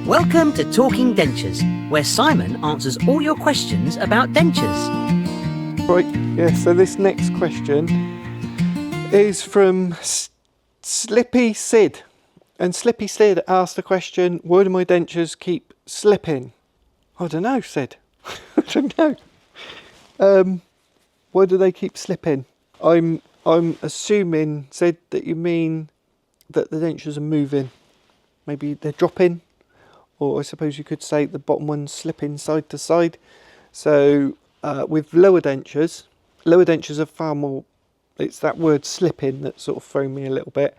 Welcome to Talking Dentures, where Simon answers all your questions about dentures. Right, yeah, so this next question is from Slippy Sid. And Slippy Sid asked the question, why do my dentures keep slipping? I don't know, Sid. I don't know. Why do they keep slipping? I'm assuming, Sid, that you mean that the dentures are moving. Maybe they're dropping. Or I suppose you could say the bottom one's slipping side to side. So with lower dentures are far more, it's that word slipping that sort of thrown me a little bit.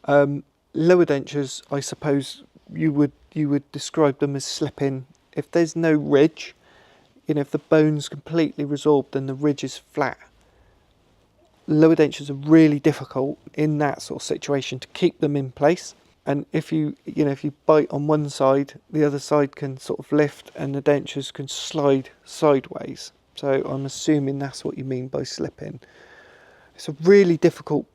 Lower dentures, I suppose you would describe them as slipping if there's no ridge. You know, if the bone's completely resorbed and the ridge is flat. Lower dentures are really difficult in that sort of situation to keep them in place. And if you bite on one side, the other side can sort of lift and the dentures can slide sideways. So I'm assuming that's what you mean by slipping. It's a really difficult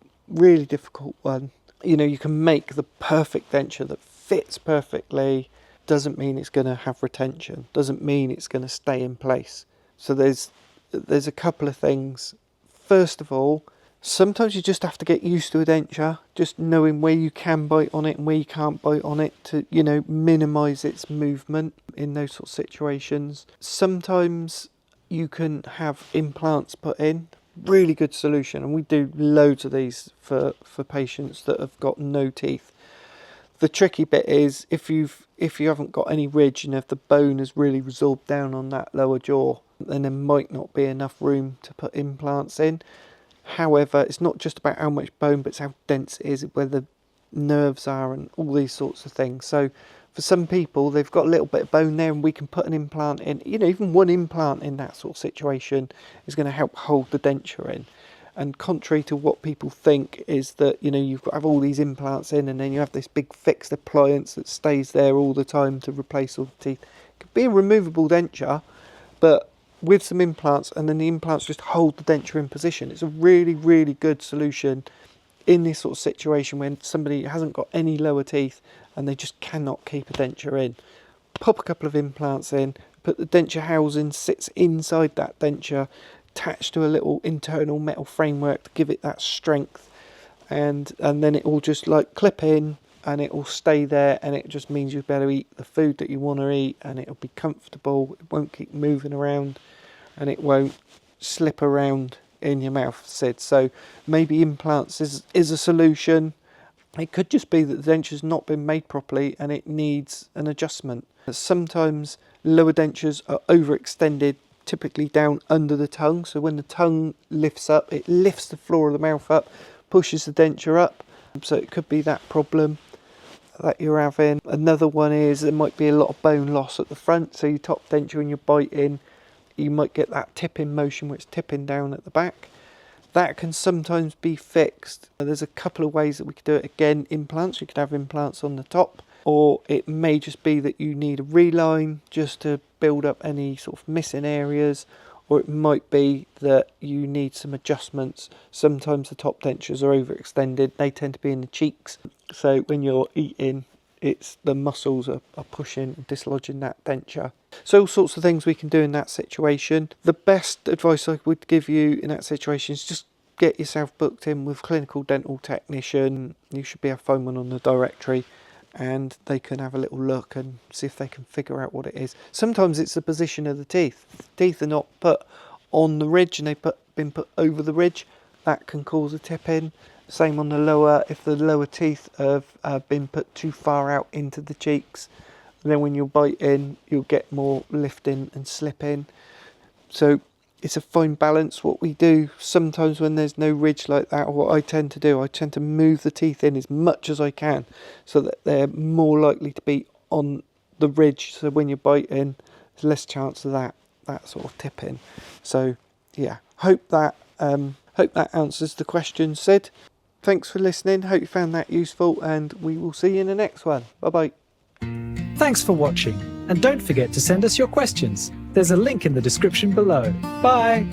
one. You know, you can make the perfect denture that fits perfectly. Doesn't mean it's going to have retention. Doesn't mean it's going to stay in place. So there's a couple of things. First of all, sometimes you just have to get used to a denture, just knowing where you can bite on it and where you can't bite on it to, you know, minimise its movement in those sort of situations. Sometimes you can have implants put in, really good solution, and we do loads of these for patients that have got no teeth. The tricky bit is if you haven't got any ridge and if the bone has really resorbed down on that lower jaw, then there might not be enough room to put implants in. However, it's not just about how much bone, but it's how dense it is, where the nerves are and all these sorts of things. So for some people, they've got a little bit of bone there and we can put an implant in. You know, even one implant in that sort of situation is going to help hold the denture in. And contrary to what people think is that, you know, you've got to have all these implants in and then you have this big fixed appliance that stays there all the time to replace all the teeth. It could be a removable denture, but with some implants, and then the implants just hold the denture in position. It's a really, really good solution in this sort of situation when somebody hasn't got any lower teeth and they just cannot keep a denture in. Pop a couple of implants in, put the denture housing sits inside that denture, attached to a little internal metal framework to give it that strength, and then it will just like clip in and it will stay there, and it just means you'll be able to eat the food that you want to eat and it'll be comfortable. It won't keep moving around and it won't slip around in your mouth, Sid. So maybe implants is a solution. It could just be that the denture's not been made properly and it needs an adjustment. Sometimes lower dentures are overextended, typically down under the tongue. So when the tongue lifts up, it lifts the floor of the mouth up, pushes the denture up. So it could be that problem that you're having. Another one is there might be a lot of bone loss at the front. So your top denture and you're biting, you might get that tipping motion where it's tipping down at the back. That can sometimes be fixed. There's a couple of ways that we could do it. Again, implants, you could have implants on the top, or it may just be that you need a reline just to build up any sort of missing areas, or it might be that you need some adjustments. Sometimes the top dentures are overextended. They tend to be in the cheeks. So when you're eating, it's the muscles are pushing and dislodging that denture. So all sorts of things we can do in that situation. The best advice I would give you in that situation is just get yourself booked in with clinical dental technician. You should be able to find one on the directory and they can have a little look and see if they can figure out what it is. Sometimes it's the position of the teeth. If the teeth are not put on the ridge and they've been put over the ridge, that can cause a tip in. Same on the lower, if the lower teeth have been put too far out into the cheeks, then when you bite in, you'll get more lifting and slipping. So it's a fine balance. What we do sometimes when there's no ridge like that, or what I tend to do, I tend to move the teeth in as much as I can so that they're more likely to be on the ridge. So when you bite in, there's less chance of that sort of tipping. So yeah, hope that answers the question, Sid. Thanks for listening. Hope you found that useful, and we will see you in the next one. Bye-bye. Thanks for watching, and don't forget to send us your questions. There's a link in the description below. Bye!